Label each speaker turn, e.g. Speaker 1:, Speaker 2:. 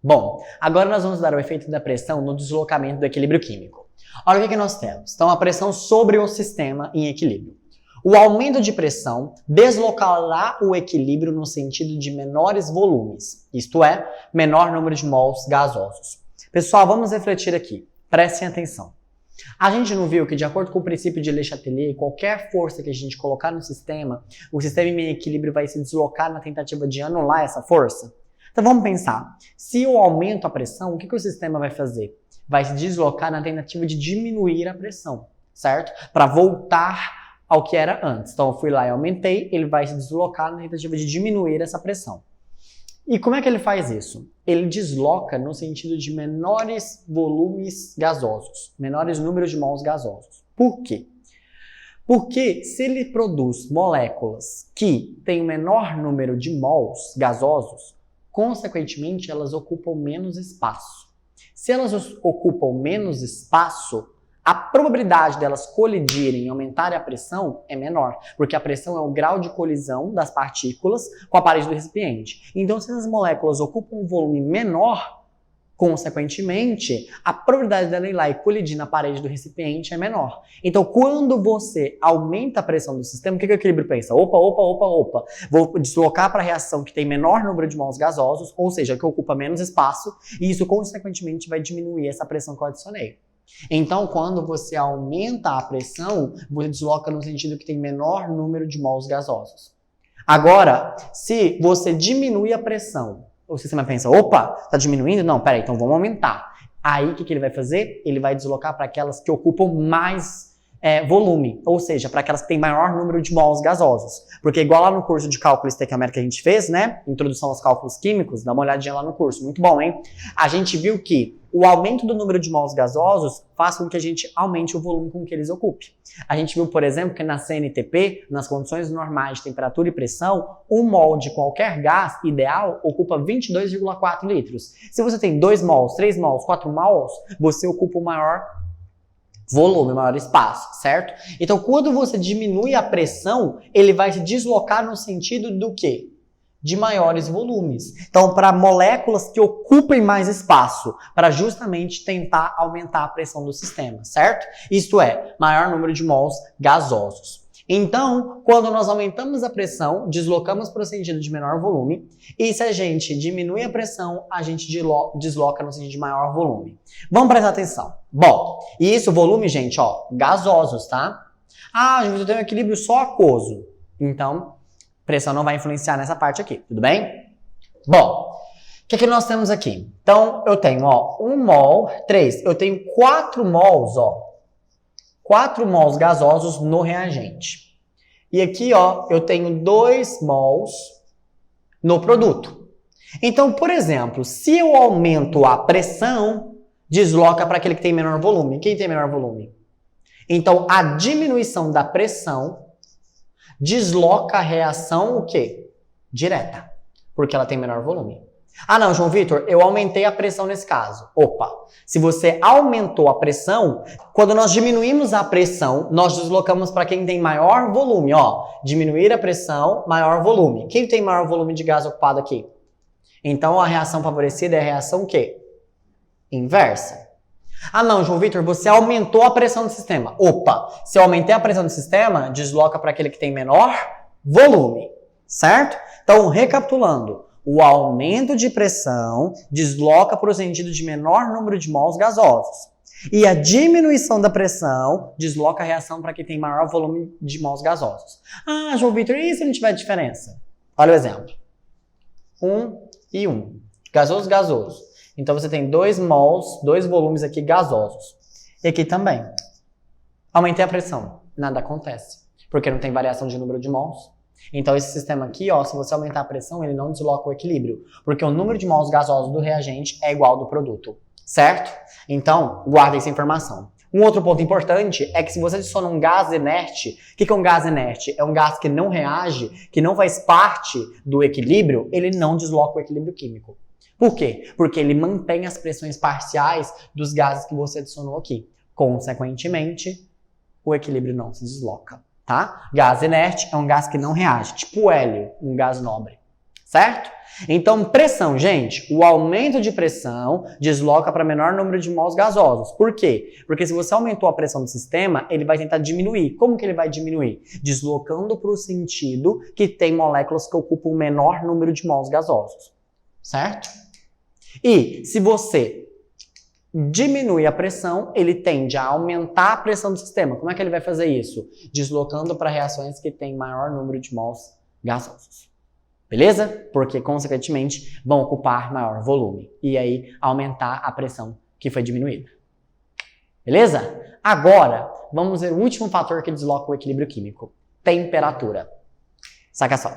Speaker 1: Bom, agora nós vamos dar o efeito da pressão no deslocamento do equilíbrio químico. Olha o que nós temos. Então, a pressão sobre o sistema em equilíbrio. O aumento de pressão deslocará o equilíbrio no sentido de menores volumes, isto é, menor número de mols gasosos. Pessoal, vamos refletir aqui. Prestem atenção. A gente não viu que, de acordo com o princípio de Le Chatelier, qualquer força que a gente colocar no sistema, o sistema em equilíbrio vai se deslocar na tentativa de anular essa força? Então vamos pensar. Se eu aumento a pressão, o que o sistema vai fazer? Vai se deslocar na tentativa de diminuir a pressão, certo? Para voltar ao que era antes. Então eu fui lá e aumentei, ele vai se deslocar na tentativa de diminuir essa pressão. E como é que ele faz isso? Ele desloca no sentido de menores volumes gasosos, menores números de mols gasosos. Por quê? Porque se ele produz moléculas que têm o menor número de mols gasosos, consequentemente elas ocupam menos espaço. Se elas ocupam menos espaço, a probabilidade delas colidirem e aumentarem a pressão é menor, porque a pressão é o grau de colisão das partículas com a parede do recipiente. Então, se as moléculas ocupam um volume menor, consequentemente, a probabilidade dela ir lá e colidir na parede do recipiente é menor. Então, quando você aumenta a pressão do sistema, o que o equilíbrio pensa? Opa, vou deslocar para a reação que tem menor número de mols gasosos, ou seja, que ocupa menos espaço, e isso, consequentemente, vai diminuir essa pressão que eu adicionei. Então, quando você aumenta a pressão, você desloca no sentido que tem menor número de mols gasosos. Agora, se você diminui a pressão, o sistema pensa, opa, está diminuindo? Não, peraí, então vamos aumentar. Aí, o que ele vai fazer? Ele vai deslocar para aquelas que ocupam mais volume, ou seja, para aquelas que têm maior número de mols gasosos. Porque igual lá no curso de cálculo estequiométrico que a gente fez, né? Introdução aos cálculos químicos, dá uma olhadinha lá no curso, muito bom, hein? A gente viu que o aumento do número de mols gasosos faz com que a gente aumente o volume com que eles ocupem. A gente viu, por exemplo, que na CNTP, nas condições normais de temperatura e pressão, um mol de qualquer gás ideal ocupa 22,4 litros. Se você tem 2 mols, 3 mols, 4 mols, você ocupa o maior volume, maior espaço, certo? Então, quando você diminui a pressão, ele vai se deslocar no sentido do quê? De maiores volumes. Então, para moléculas que ocupem mais espaço, para justamente tentar aumentar a pressão do sistema, certo? Isto é, maior número de mols gasosos. Então, quando nós aumentamos a pressão, deslocamos para o sentido de menor volume, e se a gente diminui a pressão, a gente desloca no sentido de maior volume. Vamos prestar atenção. Bom, e isso, volume, gente, ó, gasosos, tá? Ah, eu tenho um equilíbrio só aquoso. Então, pressão não vai influenciar nessa parte aqui, tudo bem? Bom, o que nós temos aqui? Então, eu tenho, ó, 1 mol, 3. Eu tenho 4 mols, ó. 4 mols gasosos no reagente. E aqui, ó, eu tenho 2 mols no produto. Então, por exemplo, se eu aumento a pressão, desloca para aquele que tem menor volume. Quem tem menor volume? Então, a diminuição da pressão desloca a reação o quê? Direta, porque ela tem menor volume. Ah não, João Vitor, eu aumentei a pressão nesse caso. Opa, se você aumentou a pressão, quando nós diminuímos a pressão, nós deslocamos para quem tem maior volume. Ó, diminuir a pressão, maior volume. Quem tem maior volume de gás ocupado aqui? Então a reação favorecida é a reação o quê? Inversa. Ah não, João Vitor, você aumentou a pressão do sistema. Opa, se eu aumentei a pressão do sistema, desloca para aquele que tem menor volume, certo? Então, recapitulando, o aumento de pressão desloca para o sentido de menor número de mols gasosos. E a diminuição da pressão desloca a reação para quem tem maior volume de mols gasosos. Ah, João Vitor, e se não tiver diferença? Olha o exemplo. 1 e 1. Gasoso, gasoso. Então você tem 2 mols, 2 volumes aqui gasosos. E aqui também. Aumentei a pressão. Nada acontece. Porque não tem variação de número de mols. Então esse sistema aqui, ó, se você aumentar a pressão, ele não desloca o equilíbrio. Porque o número de mols gasosos do reagente é igual ao do produto. Certo? Então, guarda essa informação. Um outro ponto importante é que se você adiciona um gás inerte, o que é um gás inerte? É um gás que não reage, que não faz parte do equilíbrio, ele não desloca o equilíbrio químico. Por quê? Porque ele mantém as pressões parciais dos gases que você adicionou aqui. Consequentemente, o equilíbrio não se desloca, tá? Gás inerte é um gás que não reage, tipo o hélio, um gás nobre, certo? Então, pressão, gente, o aumento de pressão desloca para menor número de mols gasosos. Por quê? Porque se você aumentou a pressão do sistema, ele vai tentar diminuir. Como que ele vai diminuir? Deslocando para o sentido que tem moléculas que ocupam um menor número de mols gasosos, certo? E se você diminui a pressão, ele tende a aumentar a pressão do sistema. Como é que ele vai fazer isso? Deslocando para reações que têm maior número de mols gasosos. Beleza? Porque, consequentemente, vão ocupar maior volume. E aí, aumentar a pressão que foi diminuída. Beleza? Agora, vamos ver o último fator que desloca o equilíbrio químico. Temperatura. Saca só.